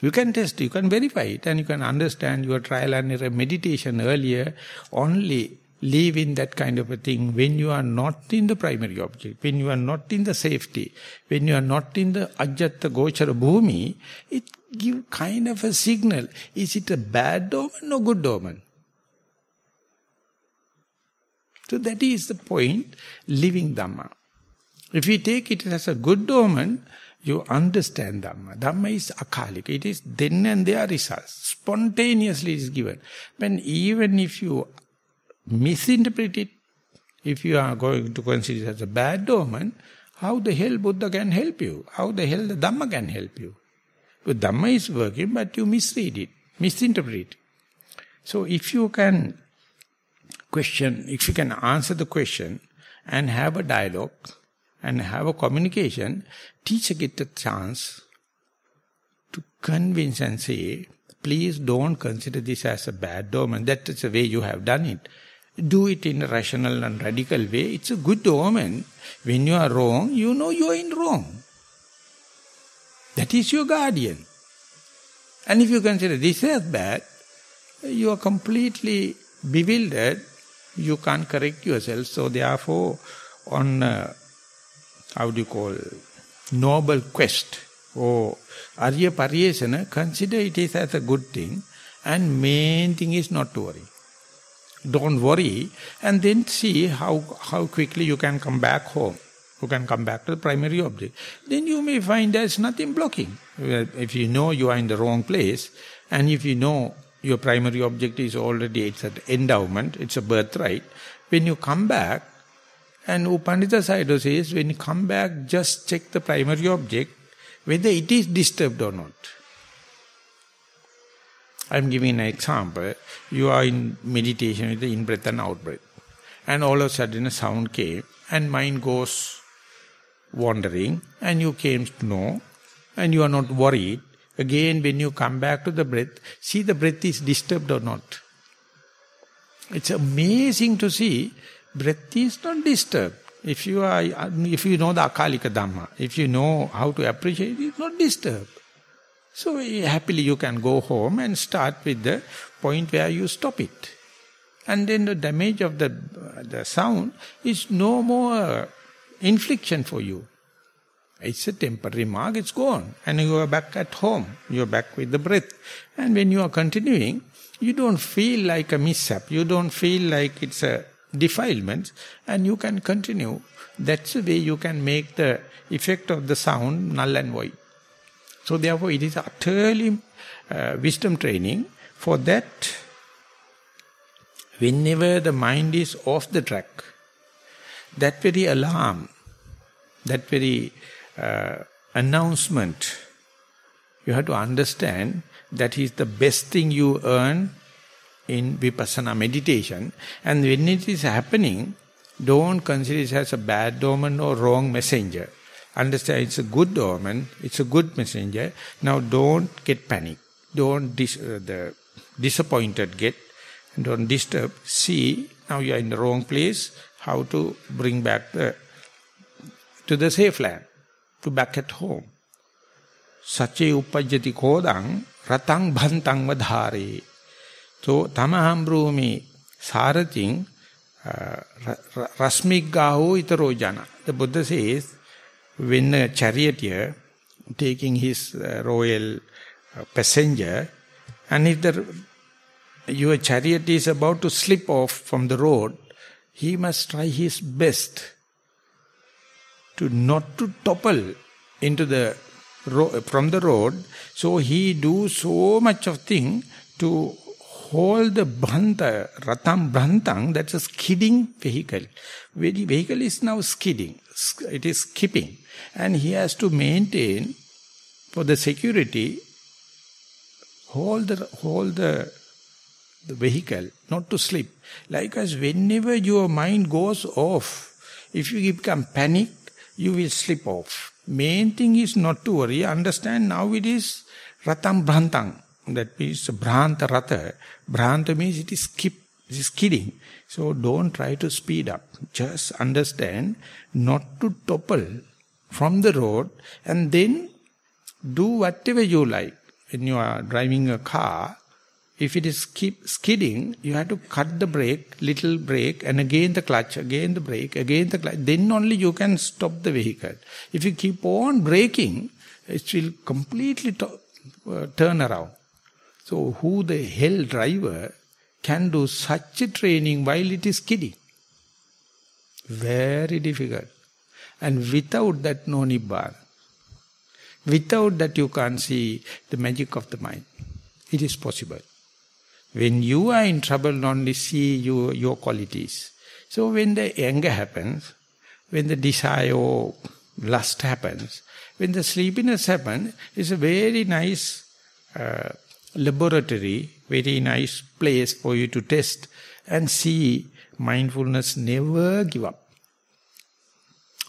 You can test, you can verify it, and you can understand your trial and error meditation earlier. Only live in that kind of a thing when you are not in the primary object, when you are not in the safety, when you are not in the ajjatta gochara bhumi, it gives kind of a signal. Is it a bad omen or good omen? So that is the point, living Dhamma. If we take it as a good omen, you understand Dhamma. Dhamma is Akalika. It is then and there results. Spontaneously is given. But even if you misinterpret it, if you are going to consider it as a bad omen, how the hell Buddha can help you? How the hell the Dhamma can help you? But Dhamma is working, but you misread it, misinterpret it. So if you can question, if you can answer the question and have a dialogue and have a communication, teacher get a chance to convince and say, please don't consider this as a bad omen. That is the way you have done it. Do it in a rational and radical way. It's a good omen. When you are wrong, you know you are in wrong. That is your guardian. And if you consider this as bad, you are completely bewildered. You can't correct yourself. So therefore, on noble quest or Arya Pariyesana, consider it is as a good thing, and main thing is not to worry. Don't worry, and then see how quickly you can come back home. You can come back to the primary object. Then you may find there's nothing blocking. If you know you are in the wrong place, and if you know your primary object is already, it's an endowment, it's a birthright, when you come back, and Upandita Sayadaw says, when you come back, just check the primary object, whether it is disturbed or not. I'm giving an example. You are in meditation with the in-breath and out-breath. And all of a sudden a sound came, and mind goes wandering, and you came to know, and you are not worried. Again, when you come back to the breath, see the breath is disturbed or not. It's amazing to see breath is not disturbed. If you know the Akalika Dhamma, if you know how to appreciate it, it's not disturbed. So happily you can go home and start with the point where you stop it. And then the damage of the sound is no more infliction for you. It's a temporary mark, it's gone. And you are back at home. You are back with the breath. And when you are continuing, you don't feel like a mishap. You don't feel like it's a defilement. And you can continue. That's the way you can make the effect of the sound null and void. So therefore it is utterly wisdom training. For that, whenever the mind is off the track, that very alarm, that very announcement, you have to understand that is the best thing you earn in vipassana meditation. And when it is happening, don't consider it as a bad omen or wrong messenger. Understand it's a good omen, it's a good messenger. Now don't get panic. Don't disappointed get. Don't disturb. See, now you are in the wrong place. How to bring back to the safe land, to back at home. Sache uppajjati kodang ratang bhantang vadhare. So tamaham brumi sarating rasmik gaho itaro jana. The Buddha says, when a charioteer taking his royal passenger, and if your chariot is about to slip off from the road, he must try his best to not to topple into from the road. So he do so much of thing to hold the bhanta, ratam bhantang, that's a skidding vehicle. The vehicle is now skidding, it is skipping. And he has to maintain, for the security, hold the vehicle, not to slip. Likewise, whenever your mind goes off, if you become panic, you will slip off. Main thing is not to worry. Understand now it is ratam bhrantang. That means bhranta rata. Bhranta means it is skidding. So don't try to speed up. Just understand not to topple from the road, and then do whatever you like. When you are driving a car, if it is skidding, you have to cut the brake, little brake, and again the clutch, again the brake, again the clutch. Then only you can stop the vehicle. If you keep on braking, it will completely turn around. So who the hell driver can do such a training while it is skidding? Very difficult. And without that, no Nibbana. Without that, you can't see the magic of the mind. It is possible. When you are in trouble, only see your qualities. So when the anger happens, when the desire or lust happens, when the sleepiness happens, it's a very nice laboratory, very nice place for you to test and see mindfulness never give up.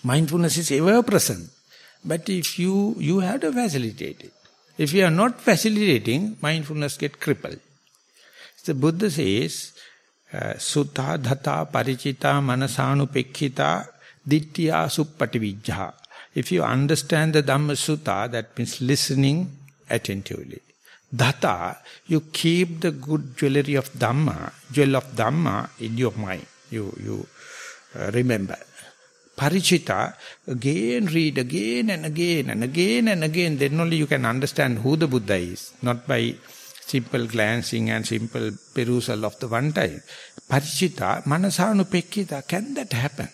Mindfulness is ever present. But if you have to facilitate it. If you are not facilitating, mindfulness gets crippled. The Buddha says, Sutta, Dhata, Parichita, Manasanupekkita, Dittya, Suppativijja. If you understand the Dhamma that means listening attentively. Dhata, you keep the good jewelry of Dhamma in your mind. You remember. Parichita, again read again and again and again and again. Then only you can understand who the Buddha is. Not by simple glancing and simple perusal of the one time. Parichita, Manasanupekkita, can that happen?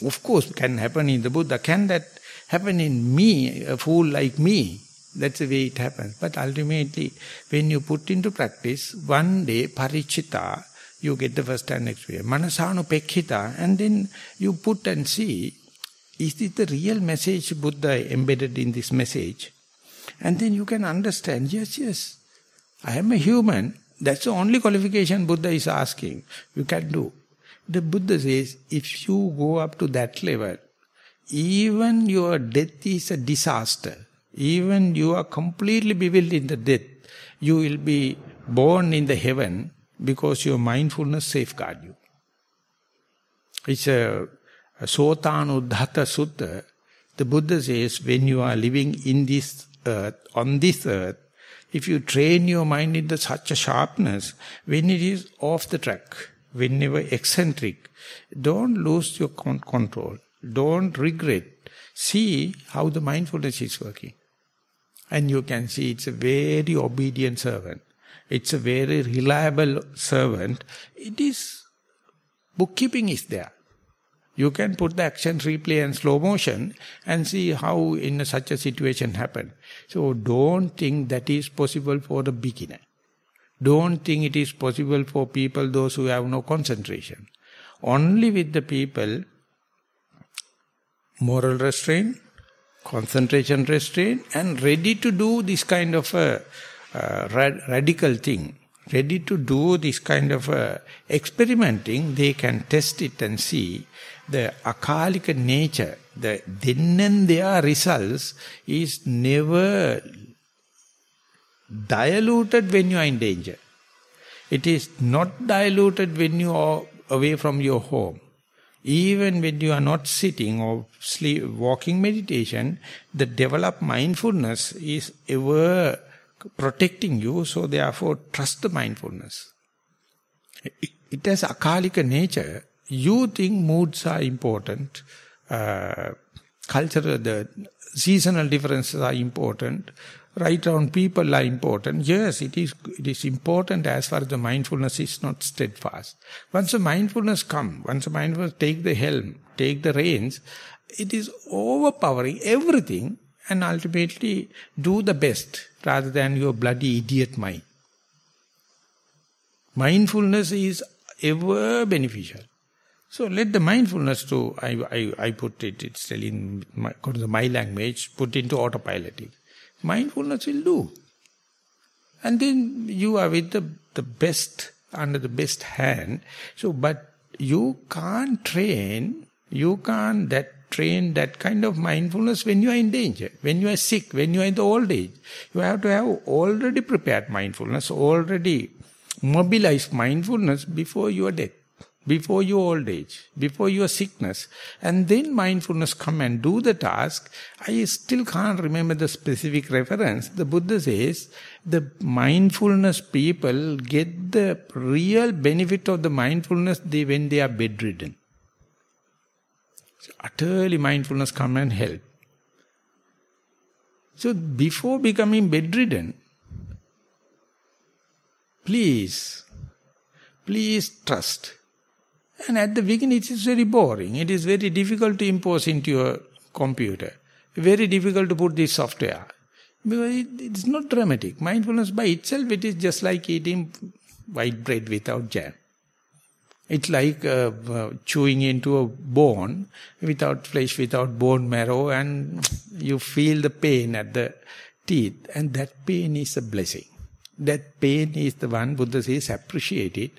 Of course, can happen in the Buddha. Can that happen in me, a fool like me? That's the way it happens. But ultimately, when you put into practice, one day, Parichita, you get the first-hand experience. Manasanupekkita, and then you put and see, is it the real message Buddha embedded in this message? And then you can understand, yes, I am a human. That's the only qualification Buddha is asking. You can do. The Buddha says, if you go up to that level, even your death is a disaster. Even you are completely bewildered in the death, you will be born in the heaven because your mindfulness safeguard you. It's a Sotanuddhata Sutta. The Buddha says, when you are living in this earth, on this earth, if you train your mind into such a sharpness, when it is off the track, whenever eccentric, don't lose your control. Don't regret. See how the mindfulness is working. And you can see it's a very obedient servant. It's a very reliable servant. It is, bookkeeping is there. You can put the action replay and slow motion and see how in such a situation happen. So don't think that is possible for the beginner. Don't think it is possible for people, those who have no concentration. Only with the people, moral restraint, concentration restraint, and ready to do this kind of a radical thing, ready to do this kind of experimenting, they can test it and see the akalika nature, the then and there results is never diluted when you are in danger. It is not diluted when you are away from your home. Even when you are not sitting or walking meditation, the developed mindfulness is ever protecting you, so therefore trust the mindfulness. It has akalika nature. You think moods are important, cultural, the seasonal differences are important, right round people are important. Yes, it is important as far as the mindfulness is not steadfast. Once the mindfulness comes, once the mindfulness take the helm, take the reins, it is overpowering everything and ultimately do the best rather than your bloody idiot mind. Mindfulness is ever beneficial. So let the mindfulness to, I put it, it's still in my language, put into autopiloting. Mindfulness will do. And then you are with the best, under the best hand. So, but you can't train that kind of mindfulness when you are in danger, when you are sick, when you are in the old age. You have to have already prepared mindfulness, already mobilized mindfulness before your death, before your old age, before your sickness. And then mindfulness come and do the task. I still can't remember the specific reference. The Buddha says, the mindfulness people get the real benefit of the mindfulness when they are bedridden. So utterly mindfulness come and help. So before becoming bedridden, please trust. And at the beginning it is very boring. It is very difficult to impose into your computer. Very difficult to put this software. Because it is not dramatic. Mindfulness by itself, it is just like eating white bread without jam. It's like chewing into a bone without flesh, without bone marrow, and you feel the pain at the teeth. And that pain is a blessing. That pain is the one Buddha says, appreciate it.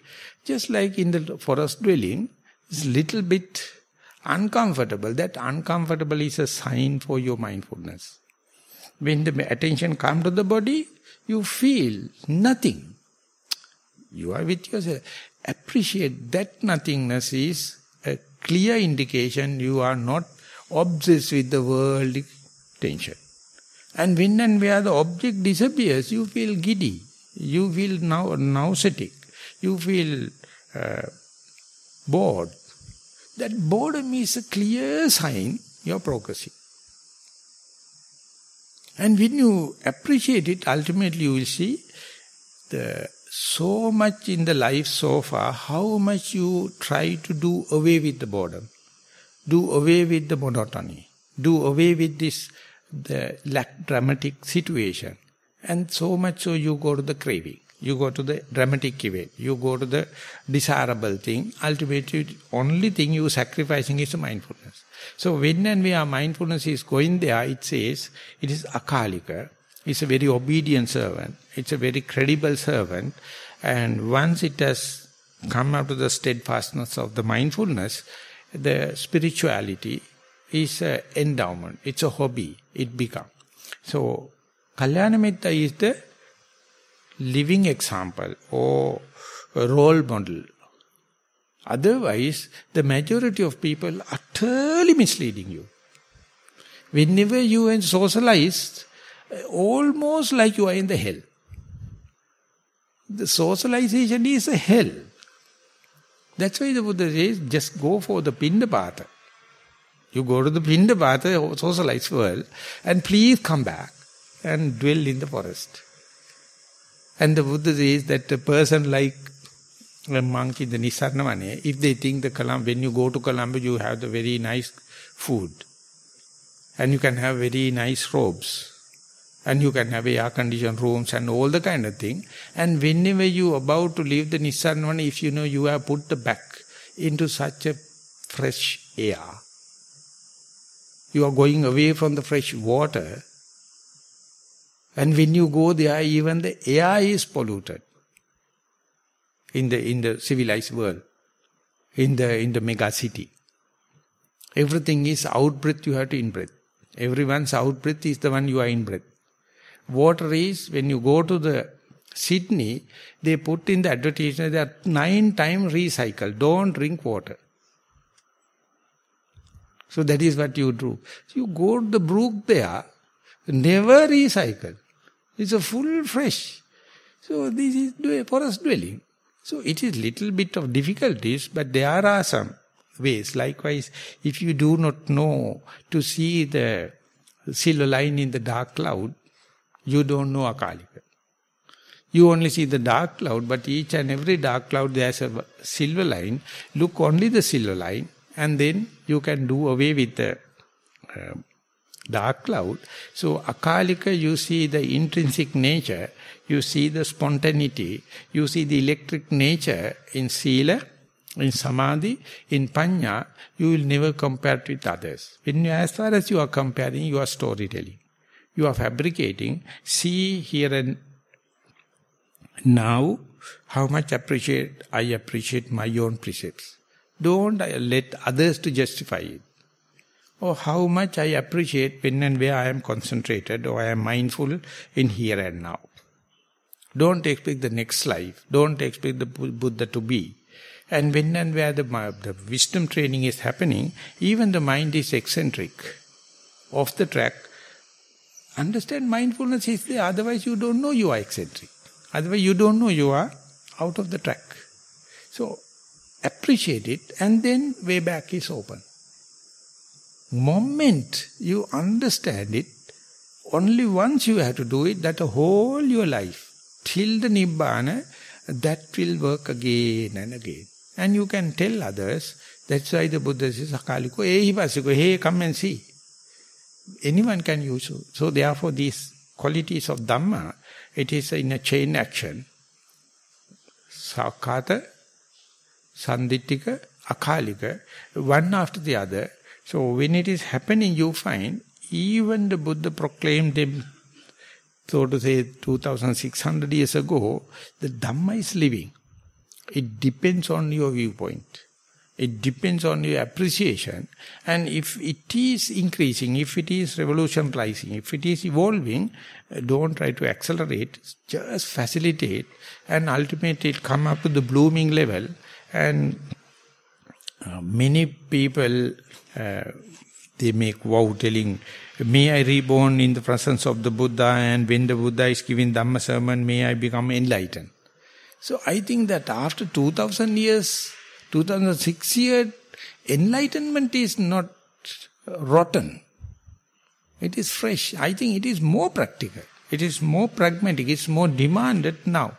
Just like in the forest dwelling, it's little bit uncomfortable. That uncomfortable is a sign for your mindfulness. When the attention comes to the body, you feel nothing. You are with yourself. Appreciate that nothingness is a clear indication you are not obsessed with the worldly tension. And when and where the object disappears, you feel giddy. You feel nauseatic. You feel bored. That boredom is a clear sign you are progressing. And when you appreciate it, ultimately you will see so much in the life so far, how much you try to do away with the boredom, do away with the monotony, do away with the dramatic situation. And so much so you go to the craving, you go to the dramatic event, you go to the desirable thing. Ultimately, only thing you sacrificing is the mindfulness. So when and where mindfulness is going there, it says, it is akalika, it's a very obedient servant, it's a very credible servant, and once it has come out of the steadfastness of the mindfulness, the spirituality is an endowment, it's a hobby, it becomes. So, Kalyana Mitta is the living example or a role model. Otherwise, the majority of people are utterly misleading you. Whenever you are socialized, almost like you are in the hell. The socialization is a hell. That's why the Buddha says, just go for the Pindapata. You go to the Pindapata, socialized world, and please come back and dwell in the forest. And the Buddha says that a person like a monk in the Nissarana, if they think when you go to Colombo, you have the very nice food, and you can have very nice robes, and you can have air-conditioned rooms and all the kind of thing, and whenever you are about to leave the Nissarana, if you know you have put the back into such a fresh air, you are going away from the fresh water, and when you go there, even the air is polluted. In the civilized world, in the mega city, everything is out-breath, you have to in-breath. Everyone's out-breath is the one you are in-breath. Water is, when you go to the Sydney, they put in the advertisement that 9 times recycle, don't drink water. So that is what you do. You go to the brook there, never recycle. It's a full fresh. So this is forest dwelling. So it is little bit of difficulties, but there are some ways. Likewise, if you do not know to see the silver line in the dark cloud, you don't know akalika. You only see the dark cloud, but each and every dark cloud there's a silver line. Look only the silver line, and then you can do away with the dark cloud. So akalika, you see the intrinsic nature, you see the spontaneity, you see the electric nature in sila, in samadhi, in panya. You will never compare it with others. As far as you are comparing, you are storytelling. You are fabricating. See here and now how much I appreciate my own precepts. Don't let others to justify it. Or how much I appreciate when and where I am concentrated or I am mindful in here and now. Don't expect the next life. Don't expect the Buddha to be. And when and where the wisdom training is happening, even the mind is eccentric, off the track. Understand mindfulness is there, otherwise you don't know you are eccentric. Otherwise you don't know you are out of the track. So appreciate it, and then way back is open. Moment you understand it, only once you have to do it, that whole your life, till the Nibbana, that will work again and again. And you can tell others, that's why the Buddha says, Akaliko, hey, come and see. Anyone can use it. So therefore these qualities of Dhamma, it is in a chain action. Sakata, Sandittika, Akalika, one after the other. So when it is happening, you find even the Buddha proclaimed them, so to say 2600 years ago, the Dhamma is living. It depends on your viewpoint. It depends on your appreciation. And if it is increasing, if it is revolutionizing, if it is evolving, don't try to accelerate, just facilitate, and ultimately it come up to the blooming level. And many people, they make vow telling, may I reborn in the presence of the Buddha, and when the Buddha is giving Dhamma sermon, may I become enlightened. So I think that after 2000 years, 2006 year, enlightenment is not rotten. It is fresh. I think it is more practical. It is more pragmatic. It's more demanded now.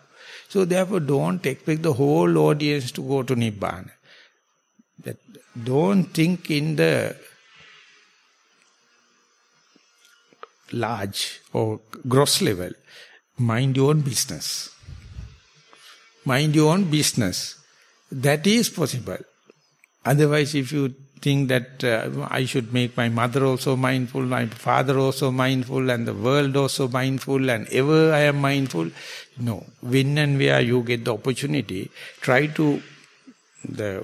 So therefore don't expect the whole audience to go to Nibbana. Don't think in the large or gross level. Mind your own business. Mind your own business. That is possible. Otherwise, if you think that I should make my mother also mindful, my father also mindful, and the world also mindful, and ever I am mindful, no. When and where you get the opportunity, try to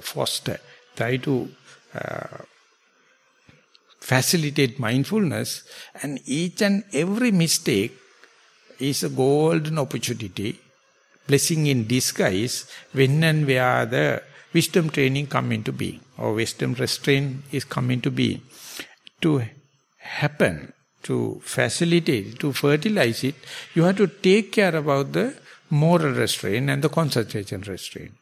foster, try to facilitate mindfulness, and each and every mistake is a golden opportunity, blessing in disguise, when and where the wisdom training come into being, or wisdom restraint is come into being. To happen, to facilitate, to fertilize it, you have to take care about the moral restraint and the concentration restraint.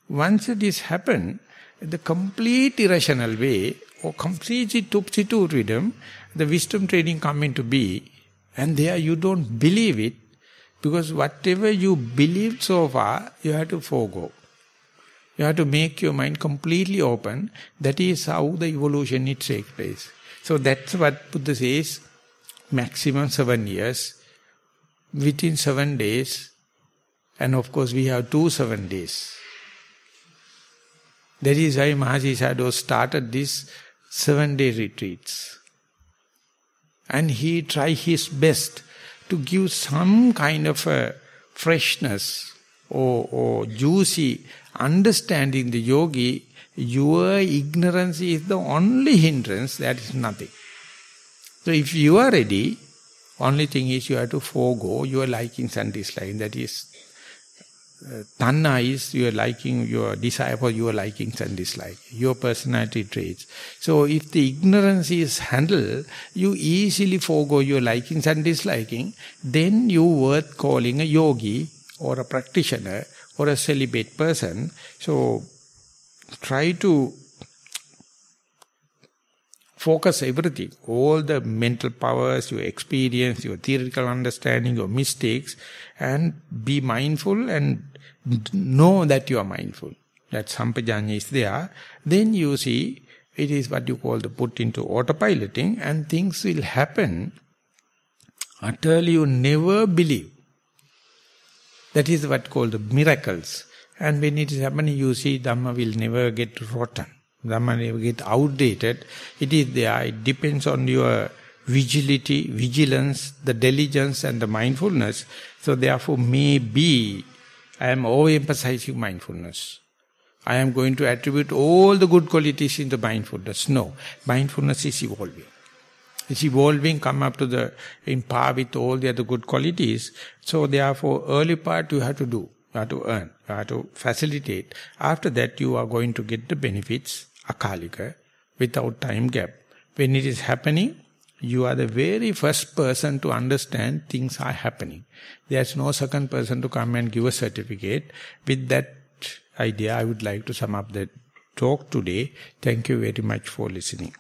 Once it is happened, the complete irrational way, or completely topsy-turvydom, the wisdom training come into being, and there you don't believe it, because whatever you believed so far, you have to forego. You have to make your mind completely open. That is how the evolution it takes place. So that's what Buddha says, maximum 7 years, within 7 days, and of course we have 2 7 days. That is why Mahasi Sayadaw started these 7-day retreats. And he tried his best to give some kind of a freshness or juicy understanding the yogi. Your ignorance is the only hindrance, that is nothing. So if you are ready, only thing is you have to forego your likings and dislikings. That is, tanna is your liking, your desire for your likings and dislikes, your personality traits. So if the ignorance is handled, you easily forego your likings and disliking, then you worth calling a yogi or a practitioner or a celibate person. So try to focus everything, all the mental powers, your experience, your theoretical understanding, your mistakes, and be mindful and know that you are mindful. That sampajanya is there. Then you see, it is what you call the put into autopiloting, and things will happen utterly you never believe. That is what called the miracles. And when it is happening, you see Dhamma will never get rotten. Dhamma never get outdated. It is there. It depends on your vigilance, the diligence and the mindfulness. So therefore, maybe I am overemphasizing mindfulness. I am going to attribute all the good qualities into mindfulness. No, mindfulness is evolving. It's evolving, come up to the, in par with all the other good qualities. So therefore, early part you have to do. You have to earn. You have to facilitate. After that, you are going to get the benefits, akalika, without time gap. When it is happening, you are the very first person to understand things are happening. There's no second person to come and give a certificate. With that idea, I would like to sum up the talk today. Thank you very much for listening.